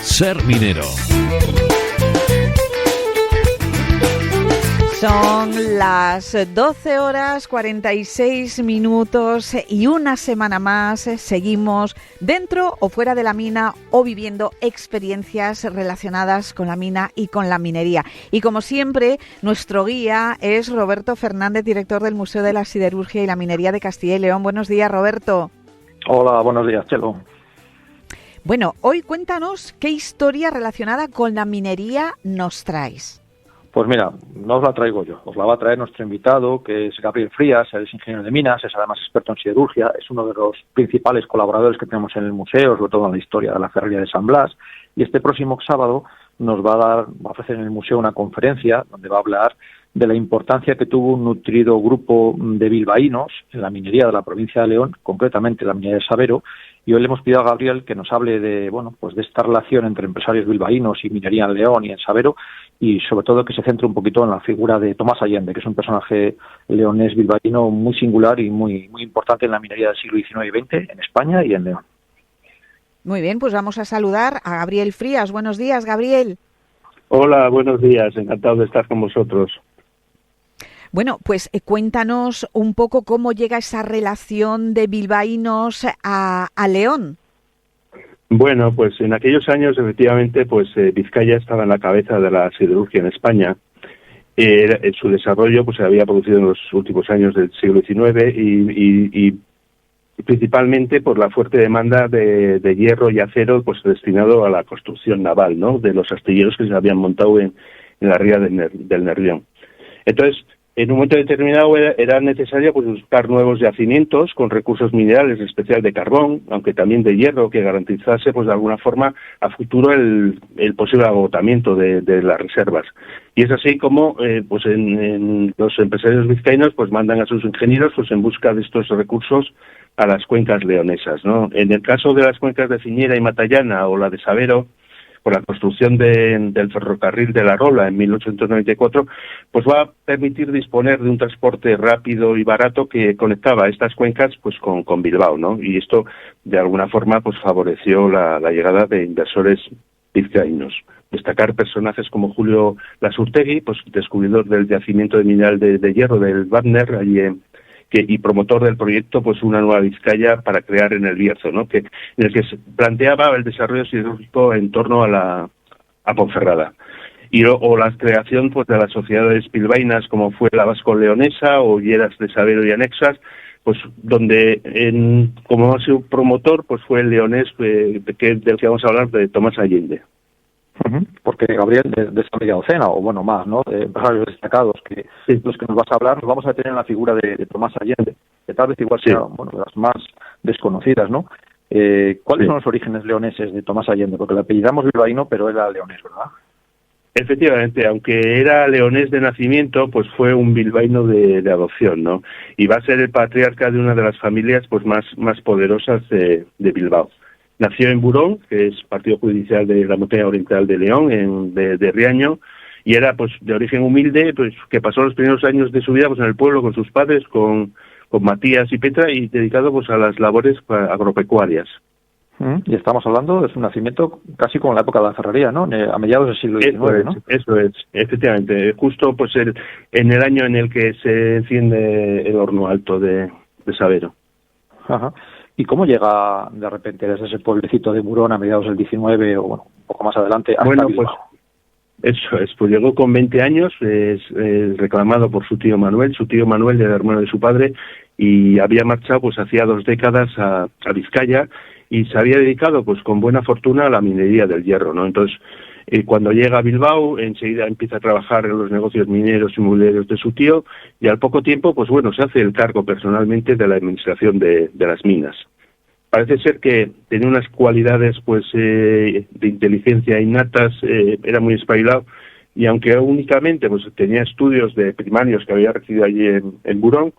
Ser minero. Son las 12 horas 46 minutos y una semana más seguimos dentro o fuera de la mina o viviendo experiencias relacionadas con la mina y con la minería. Y como siempre, nuestro guía es Roberto Fernández, director del Museo de la Siderurgia y la Minería de Castilla y León. Buenos días, Roberto. Hola, buenos días, Chelo. Bueno, hoy cuéntanos qué historia relacionada con la minería nos traes. Pues mira, no os la traigo yo, os la va a traer nuestro invitado, que es Gabriel Frías, es ingeniero de minas, es además experto en siderurgia, es uno de los principales colaboradores que tenemos en el museo, sobre todo en la historia de la ferrería de San Blas, y este próximo sábado nos va a ofrecer en el museo una conferencia donde va a hablar de la importancia que tuvo un nutrido grupo de bilbaínos en la minería de la provincia de León, concretamente la minería de Sabero, y hoy le hemos pedido a Gabriel que nos hable de, de esta relación entre empresarios bilbaínos y minería en León y en Sabero, y sobre todo que se centre un poquito en la figura de Tomás Allende, que es un personaje leonés bilbaíno muy singular y muy importante en la minería del siglo XIX y XX en España y en León. Muy bien, pues vamos a saludar a Gabriel Frías. Buenos días, Gabriel. Hola, buenos días. Encantado de estar con vosotros. Bueno, pues cuéntanos un poco cómo llega esa relación de bilbaínos a León. Bueno, pues en aquellos años, efectivamente, pues Vizcaya estaba en la cabeza de la siderurgia en España. Su desarrollo pues se había producido en los últimos años del siglo XIX y principalmente por la fuerte demanda de hierro y acero pues destinado a la construcción naval, ¿no?, de los astilleros que se habían montado en la ría del Nervión. Entonces, en un momento determinado era necesario pues buscar nuevos yacimientos con recursos minerales, en especial de carbón, aunque también de hierro, que garantizase pues de alguna forma a futuro el posible agotamiento de las reservas. Y es así como en los empresarios vizcaínos pues mandan a sus ingenieros pues en busca de estos recursos a las cuencas leonesas, ¿no? En el caso de las cuencas de Ciñera y Matallana o la de Sabero, por la construcción del ferrocarril de la Rola en 1894, pues va a permitir disponer de un transporte rápido y barato que conectaba estas cuencas pues con Bilbao, ¿no? Y esto de alguna forma pues favoreció la llegada de inversores vizcaínos. Destacar personajes como Julio Lasurtegui, pues descubridor del yacimiento de mineral de hierro del Wagner allí y promotor del proyecto pues una nueva Vizcaya para crear en el Bierzo, ¿no?, en el que se planteaba el desarrollo siderúrgico en torno a Ponferrada. O la creación pues de las sociedades bilbaínas como fue la Vasco-Leonesa o Lleras de Sabero y anexas, pues donde como ha sido promotor pues fue el leonés del que vamos a hablar, de Tomás Allende. Porque Gabriel, de esta media docena, o bueno, más, ¿no?, de empresarios destacados, que sí, los que nos vas a hablar, nos vamos a detener en la figura de Tomás Allende, que tal vez igual sea, de las más desconocidas, ¿no? ¿Cuáles son los orígenes leoneses de Tomás Allende? Porque le apellidamos bilbaíno, pero era leonés, ¿verdad? Efectivamente, aunque era leonés de nacimiento, pues fue un bilbaíno de adopción, ¿no? Y va a ser el patriarca de una de las familias pues más poderosas de Bilbao. Nació en Burón, que es partido judicial de la Montaña Oriental de León, de Riaño, y era pues de origen humilde, pues que pasó los primeros años de su vida pues en el pueblo con sus padres, con Matías y Petra, y dedicado pues a las labores agropecuarias. Y estamos hablando de su nacimiento casi como en la época de la ferrería, ¿no?, a mediados del siglo XIX, ¿no? Eso es, efectivamente, justo pues en el año en el que se enciende el horno alto de Sabero. Ajá. ¿Y cómo llega de repente desde ese pueblecito de Burón a mediados del 19 o un poco más adelante hasta Bilbao? Pues eso es, pues llegó con 20 años, reclamado por su tío Manuel era hermano de su padre, y había marchado pues hacía 2 décadas a Vizcaya y se había dedicado pues con buena fortuna a la minería del hierro, ¿no? Entonces, cuando llega a Bilbao, enseguida empieza a trabajar en los negocios mineros y inmobiliarios de su tío, y al poco tiempo, pues bueno, se hace el cargo personalmente de la administración de las minas. Parece ser que tenía unas cualidades pues de inteligencia innatas, era muy espabilado, y aunque únicamente pues tenía estudios de primarios que había recibido allí en Burón,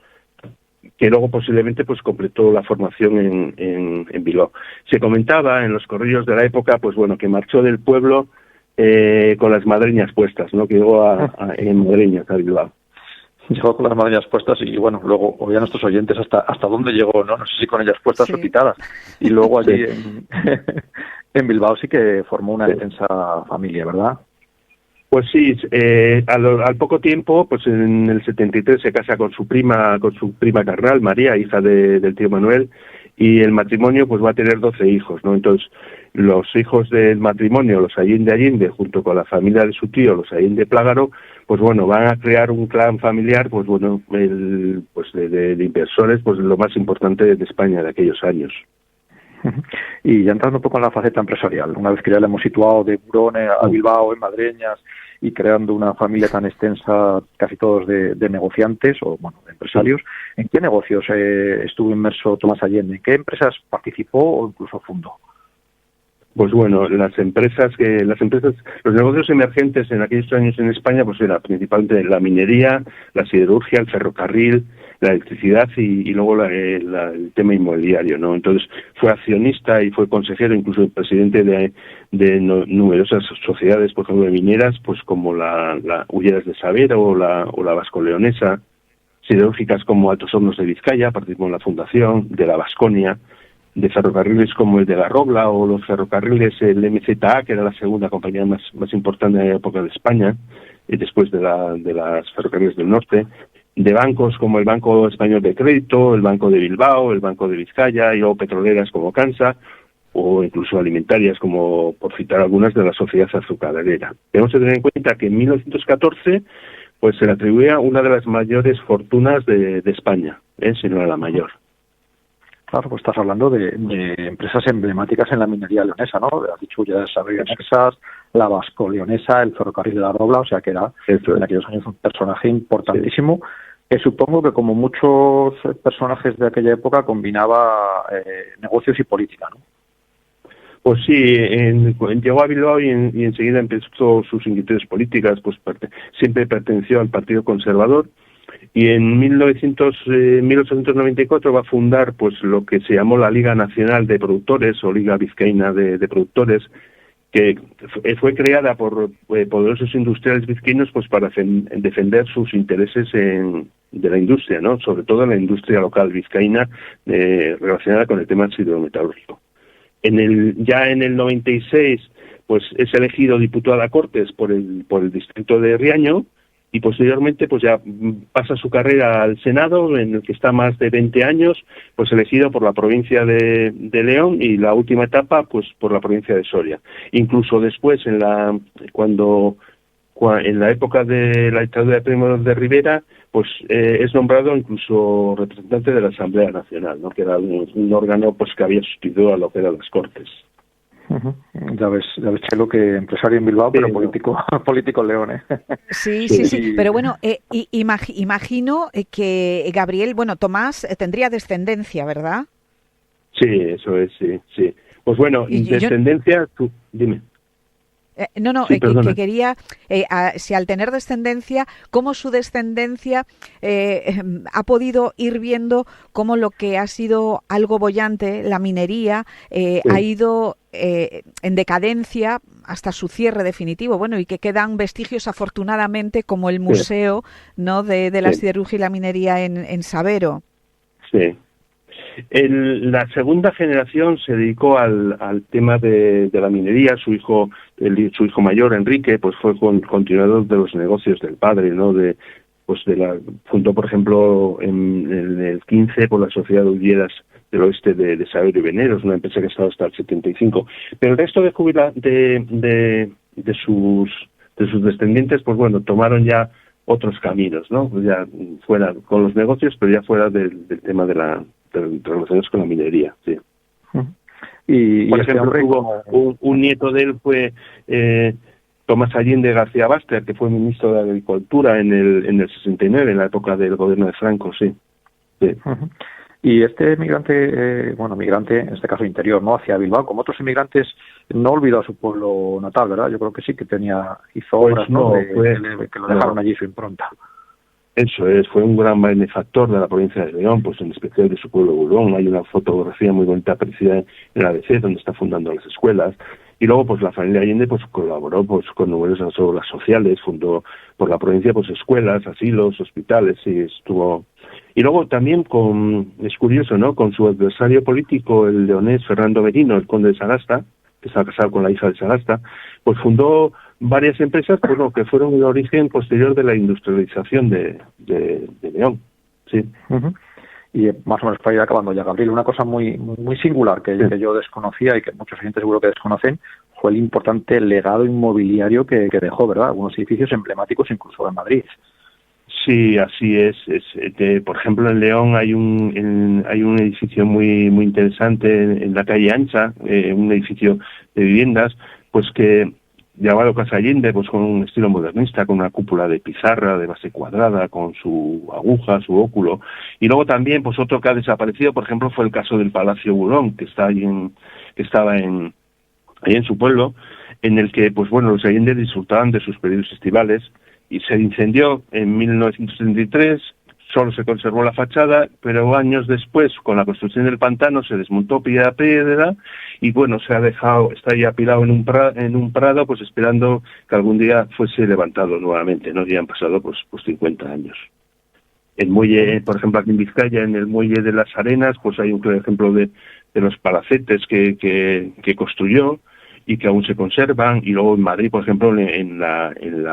que luego posiblemente pues completó la formación en Bilbao. Se comentaba en los corrillos de la época, pues bueno, que marchó del pueblo con las madreñas puestas, ¿no? Que llegó en madreñas a Bilbao. Llegó con las madreñas puestas y bueno, luego oían nuestros oyentes hasta dónde llegó, ¿no? No sé si con ellas puestas o quitadas. Y luego allí en Bilbao sí que formó una extensa familia, ¿verdad? Pues sí, al poco tiempo, pues en el 73 se casa con su prima carnal, María, hija del tío Manuel, y el matrimonio pues va a tener 12 hijos, ¿no? Entonces, los hijos del matrimonio, los Allende, junto con la familia de su tío, los Allende Plágaro, pues bueno, van a crear un clan familiar, pues bueno, de inversores, pues lo más importante de España de aquellos años. Y ya entrando un poco en la faceta empresarial, una vez que ya le hemos situado de Burón a Bilbao, en Madreñas, y creando una familia tan extensa, casi todos de negociantes o bueno, de empresarios, ¿en qué negocios estuvo inmerso Tomás Allende? ¿En qué empresas participó o incluso fundó? Pues bueno, los negocios emergentes en aquellos años en España, pues era principalmente la minería, la siderurgia, el ferrocarril, la electricidad y luego el tema inmobiliario, ¿no? Entonces fue accionista y fue consejero, incluso presidente de numerosas sociedades, por ejemplo, de mineras, pues como la Hulleras de Sabero o la Vasco-Leonesa, siderúrgicas como Altos Hornos de Vizcaya, participó en la fundación, de la Baskonia, de ferrocarriles como el de la Robla o los ferrocarriles, el MZA, que era la segunda compañía más importante en la época de España, después de las ferrocarriles del norte, de bancos como el Banco Español de Crédito, el Banco de Bilbao, el Banco de Vizcaya, y luego petroleras como Cansa, o incluso alimentarias como, por citar algunas, de la sociedad azucarera. Tenemos que tener en cuenta que en 1914 pues se le atribuía una de las mayores fortunas de España, si no era la mayor. Claro, pues estás hablando de empresas emblemáticas en la minería leonesa, ¿no? Has dicho ya Sabero-Nexas, la Vasco-Leonesa, el ferrocarril de la Robla, o sea que era en aquellos años un personaje importantísimo. Sí. Supongo que como muchos personajes de aquella época combinaba negocios y política, ¿no? Pues sí, llegó a Bilbao y enseguida empezó sus inquietudes políticas, pues siempre perteneció al Partido Conservador. Y en 1894 va a fundar pues lo que se llamó la Liga Nacional de Productores o Liga Vizcaína de Productores, que fue creada por poderosos industriales vizcaínos pues para defender sus intereses de la industria, ¿no? Sobre todo en la industria local vizcaína relacionada con el tema siderometalúrgico. Ya en el 96 pues es elegido diputado a Cortes por el distrito de Riaño. Y posteriormente pues ya pasa su carrera al Senado, en el que está más de 20 años, pues elegido por la provincia de León y la última etapa pues por la provincia de Soria. Incluso después en la época de la dictadura de Primo de Rivera, pues es nombrado incluso representante de la Asamblea Nacional, ¿no? Que era un órgano pues que había sustituido a lo que eran las Cortes. Uh-huh. Ya ves, Chelo, que empresario en Bilbao, pero político en León, ¿eh? Sí. Pero bueno, imagino que Gabriel, Tomás tendría descendencia, ¿verdad? Sí, eso es, sí. Pues bueno, descendencia, tú, dime. Que quería, si al tener descendencia, cómo su descendencia ha podido ir viendo cómo lo que ha sido algo boyante, la minería, ha ido en decadencia hasta su cierre definitivo. Bueno, y que quedan vestigios, afortunadamente, como el museo, ¿no? de la siderurgia y la minería en Sabero. Sí. La segunda generación se dedicó al tema de la minería. Su hijo mayor, Enrique, pues fue continuador de los negocios del padre, ¿no? Fundó, por ejemplo, en el 15 por la Sociedad de Hulleras del Oeste de Sabero y Veneros, una empresa que ha estado hasta el 75. Pero el resto de sus descendientes, pues bueno, tomaron ya otros caminos, ¿no? Pues ya fuera con los negocios, pero ya fuera del tema relacionados con la minería, sí. Y por ejemplo, tuvo un nieto de él fue Tomás Allende García Baster, que fue ministro de Agricultura en el 69, en la época del gobierno de Franco, sí. Uh-huh. Y este migrante, migrante en este caso interior, ¿no? Hacia Bilbao, como otros inmigrantes, no olvidó a su pueblo natal, ¿verdad? Yo creo que sí que hizo obras, ¿no? Que lo dejaron allí su impronta. Eso es, fue un gran benefactor de la provincia de León, pues en especial de su pueblo Burón. Hay una fotografía muy bonita aparecida en el ABC, donde está fundando las escuelas. Y luego, pues la familia Allende pues colaboró pues con numerosas obras sociales, fundó por la provincia pues escuelas, asilos, hospitales, y estuvo. Y luego también es curioso, ¿no? Con su adversario político, el leonés Fernando Merino, el conde de Sagasta, que está casado con la hija de Sagasta, pues fundó varias empresas pues, que fueron el origen posterior de la industrialización de León. Sí. Uh-huh. Y más o menos para ir acabando ya, Gabriel, una cosa muy singular que yo desconocía y que muchos oyentes seguro que desconocen fue el importante legado inmobiliario que dejó, ¿verdad? Algunos edificios emblemáticos incluso en Madrid. Sí, así es. Por ejemplo, en León hay un edificio muy interesante en la calle Ancha, un edificio de viviendas, pues que llamado Casa Allende, pues con un estilo modernista, con una cúpula de pizarra de base cuadrada, con su aguja, su óculo. Y luego también, pues otro que ha desaparecido, por ejemplo, fue el caso del Palacio Burón, que estaba ahí en su pueblo, en el que, pues bueno, los Allende disfrutaban de sus periodos estivales, y se incendió en 1933, solo se conservó la fachada, pero años después, con la construcción del pantano, se desmontó piedra a piedra y bueno, se ha dejado, está ahí apilado en un prado, pues esperando que algún día fuese levantado nuevamente, ¿no? Ya han pasado pues 50 años. El muelle, por ejemplo, aquí en Vizcaya, en el muelle de las Arenas, pues hay un claro ejemplo de los palacetes que construyó y que aún se conservan, y luego en Madrid, por ejemplo, en la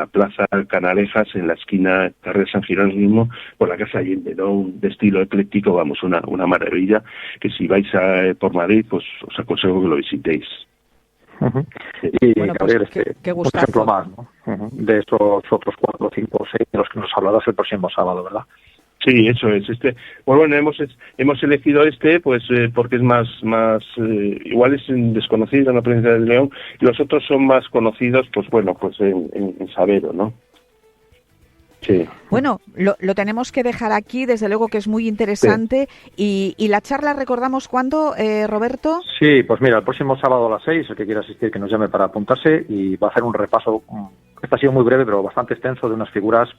Plaza Canalejas, en la esquina Carrer San Jerónimo, por la Casa Allende, ¿no? De estilo ecléctico, vamos, una maravilla, que si vais por Madrid, pues os aconsejo que lo visitéis. Uh-huh. Y bueno, Gabriel, pues, qué un ejemplo más, ¿no? Uh-huh. De esos otros 4, 5, 6 de los que nos hablarás el próximo sábado, ¿verdad? Sí, eso es. Bueno, hemos elegido pues porque es más igual es desconocido en la provincia de León, y los otros son más conocidos, pues bueno, pues en Sabero, ¿no? Sí. Bueno, lo tenemos que dejar aquí, desde luego que es muy interesante. Sí. Y la charla, ¿recordamos cuándo, Roberto? Sí, pues mira, el próximo sábado a las 6, el que quiera asistir que nos llame para apuntarse, y va a hacer un repaso. Este ha sido muy breve, pero bastante extenso, de unas figuras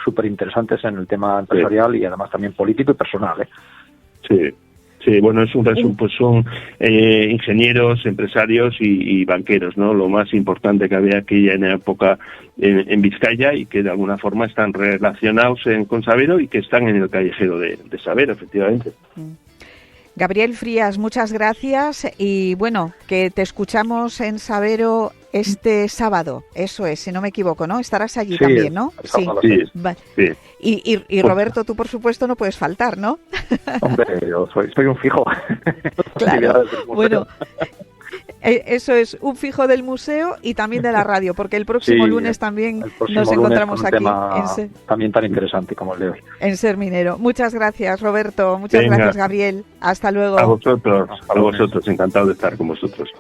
súper interesantes en el tema empresarial y además también político y personal, ¿eh? Sí, bueno, es un resumen, pues son ingenieros, empresarios y banqueros, ¿no? Lo más importante que había aquella en la época en Vizcaya, y que de alguna forma están relacionados con Sabero y que están en el callejero de Sabero, efectivamente. Gabriel Frías, muchas gracias, y bueno, que te escuchamos en Sabero este sábado, eso es, si no me equivoco, ¿no? Estarás allí también, ¿no? Sí. Vale. Sí. Y Roberto, tú por supuesto no puedes faltar, ¿no? Hombre, yo soy un fijo. Claro, bueno, eso es, un fijo del museo y también de la radio, porque el próximo lunes también nos encontramos aquí. También tan interesante como el de hoy. En Ser Minero. Muchas gracias, Roberto. Muchas gracias, Gabriel. Hasta luego. A vosotros, encantado de estar con vosotros.